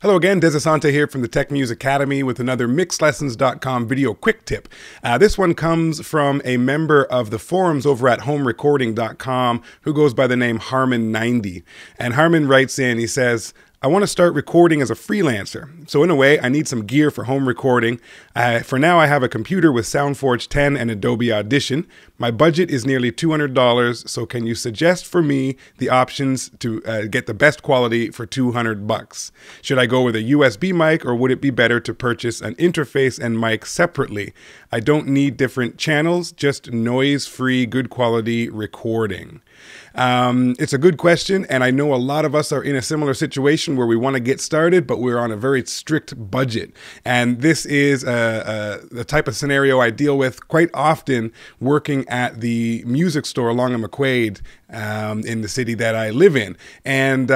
Hello again, Dezz Asante here from the Tech Muse Academy with another mixlessons.com video quick tip. This one comes from a member of the forums over at homerecording.com who goes by the name Harmon90. And Harmon writes in, he says, I want to start recording as a freelancer. So in a way, I need some gear for home recording. For now, I have a computer with SoundForge 10 and Adobe Audition. My budget is nearly $200, so can you suggest for me the options to get the best quality for $200? Should I go with a USB mic, or would it be better to purchase an interface and mic separately? I don't need different channels, just noise-free, good quality recording. It's a good question, and I know a lot of us are in a similar situation where we want to get started, but we're on a very strict budget. And this is the type of scenario I deal with quite often working at the music store along a McQuaid in the city that I live in. And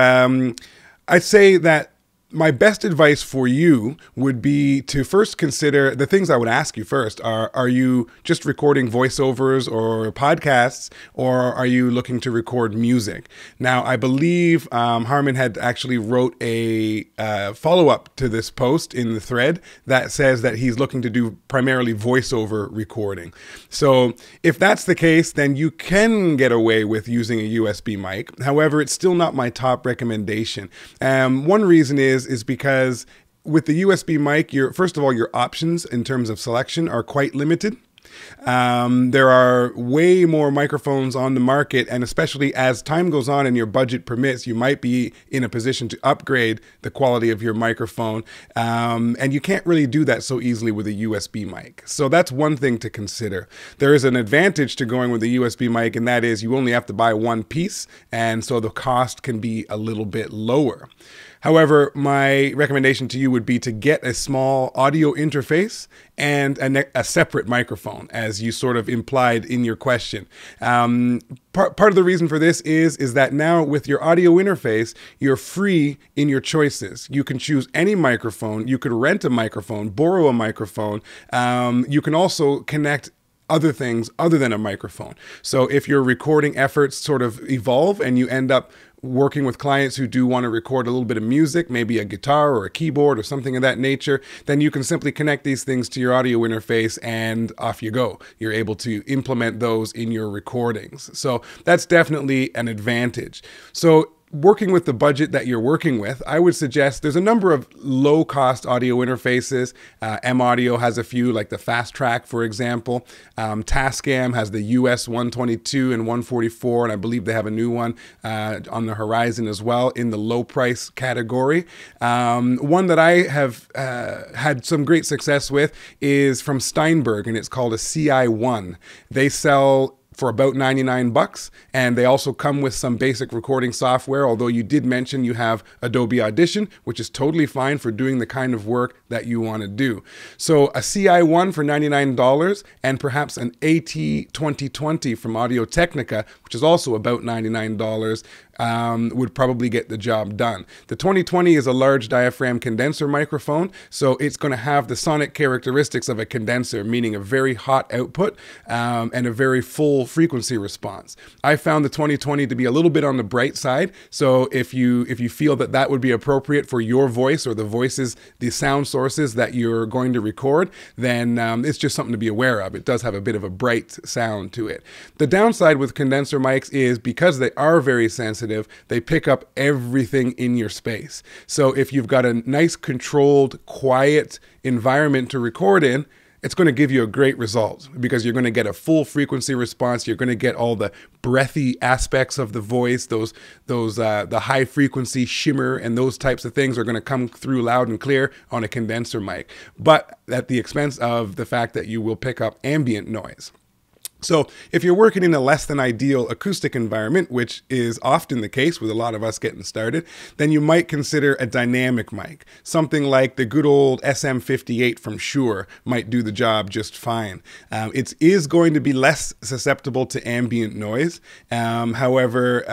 I'd say that my best advice for you would be to first consider the things I would ask you first are you just recording voiceovers or podcasts, or are you looking to record music? Now, I believe Harmon had actually wrote a follow-up to this post in the thread that says that he's looking to do primarily voiceover recording. So if that's the case, then you can get away with using a USB mic. However, it's still not my top recommendation. One reason is because with the USB mic, first of all, your options in terms of selection are quite limited. There are way more microphones on the market, and especially as time goes on and your budget permits, you might be in a position to upgrade the quality of your microphone, and you can't really do that so easily with a USB mic. So that's one thing to consider. There is an advantage to going with a USB mic, and that is you only have to buy one piece, and so the cost can be a little bit lower. However, my recommendation to you would be to get a small audio interface and a separate microphone, as you sort of implied in your question. Part of the reason for this is that now with your audio interface, you're free in your choices. You can choose any microphone. You could rent a microphone, borrow a microphone. You can also connect other things other than a microphone. So if your recording efforts sort of evolve and you end up working with clients who do want to record a little bit of music, maybe a guitar or a keyboard or something of that nature, then you can simply connect these things to your audio interface and off you go. You're able to implement those in your recordings. So that's definitely an advantage. So working with the budget that you're working with, I would suggest there's a number of low-cost audio interfaces. M-Audio has a few, like the Fast Track, for example. Tascam has the US 122 and 144, and I believe they have a new one on the horizon as well in the low-price category. One that I have had some great success with is from Steinberg, and it's called a CI1. They sell for about $99, and they also come with some basic recording software, although you did mention you have Adobe Audition, which is totally fine for doing the kind of work that you want to do. So a CI1 for $99 and perhaps an AT2020 from Audio-Technica, which is also about $99, would probably get the job done. The 2020 is a large diaphragm condenser microphone, so it's going to have the sonic characteristics of a condenser, meaning a very hot output and a very full frequency response. I found the 2020 to be a little bit on the bright side, so if you feel that that would be appropriate for your voice or the voices, the sound sources that you're going to record, then it's just something to be aware of. It does have a bit of a bright sound to it. The downside with condenser mics is because they are very sensitive, they pick up everything in your space. So if you've got a nice, controlled, quiet environment to record in, it's going to give you a great result because you're going to get a full frequency response. You're going to get all the breathy aspects of the voice, the high frequency shimmer and those types of things are going to come through loud and clear on a condenser mic, but at the expense of the fact that you will pick up ambient noise. So if you're working in a less than ideal acoustic environment, which is often the case with a lot of us getting started, then you might consider a dynamic mic. Something like the good old SM58 from Shure might do the job just fine. It is going to be less susceptible to ambient noise. However,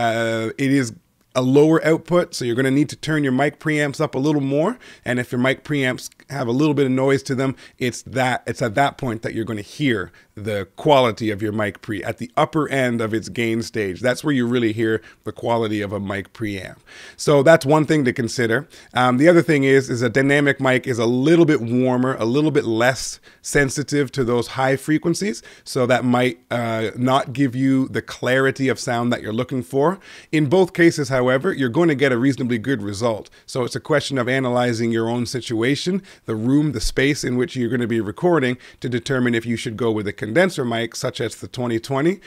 it is a lower output, so you're going to need to turn your mic preamps up a little more. And if your mic preamps have a little bit of noise to them, it's at that point that you're going to hear the quality of your mic pre at the upper end of its gain stage. That's where you really hear the quality of a mic preamp. So that's one thing to consider. The other thing is a dynamic mic is a little bit warmer, a little bit less sensitive to those high frequencies. So that might not give you the clarity of sound that you're looking for. In both cases, however, you're going to get a reasonably good result. So it's a question of analyzing your own situation, the room, the space in which you're going to be recording, to determine if you should go with a condenser mic such as the 2020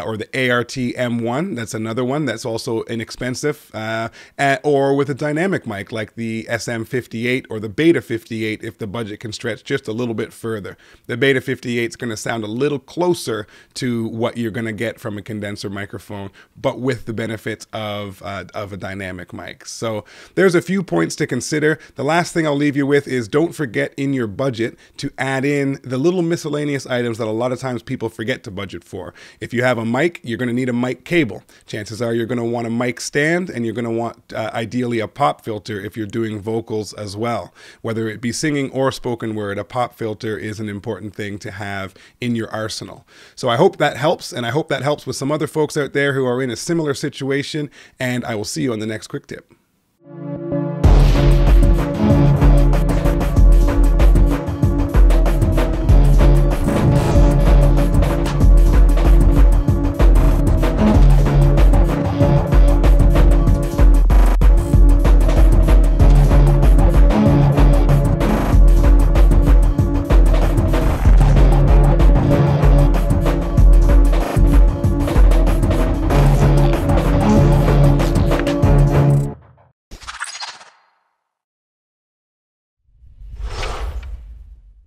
or the ART M1. That's another one that's also inexpensive, or with a dynamic mic like the SM58 or the Beta 58 if the budget can stretch just a little bit further. The Beta 58 is going to sound a little closer to what you're going to get from a condenser microphone, but with the benefits of a dynamic mic. So there's a few points to consider. The last thing I'll leave you with is don't forget in your budget to add in the little miscellaneous items that a lot of times people forget to budget for. If you have a mic, you're going to need a mic cable. Chances are you're going to want a mic stand, and you're going to want ideally a pop filter if you're doing vocals as well. Whether it be singing or spoken word, a pop filter is an important thing to have in your arsenal. So I hope that helps, and I hope that helps with some other folks out there who are in a similar situation, and I will see you on the next quick tip.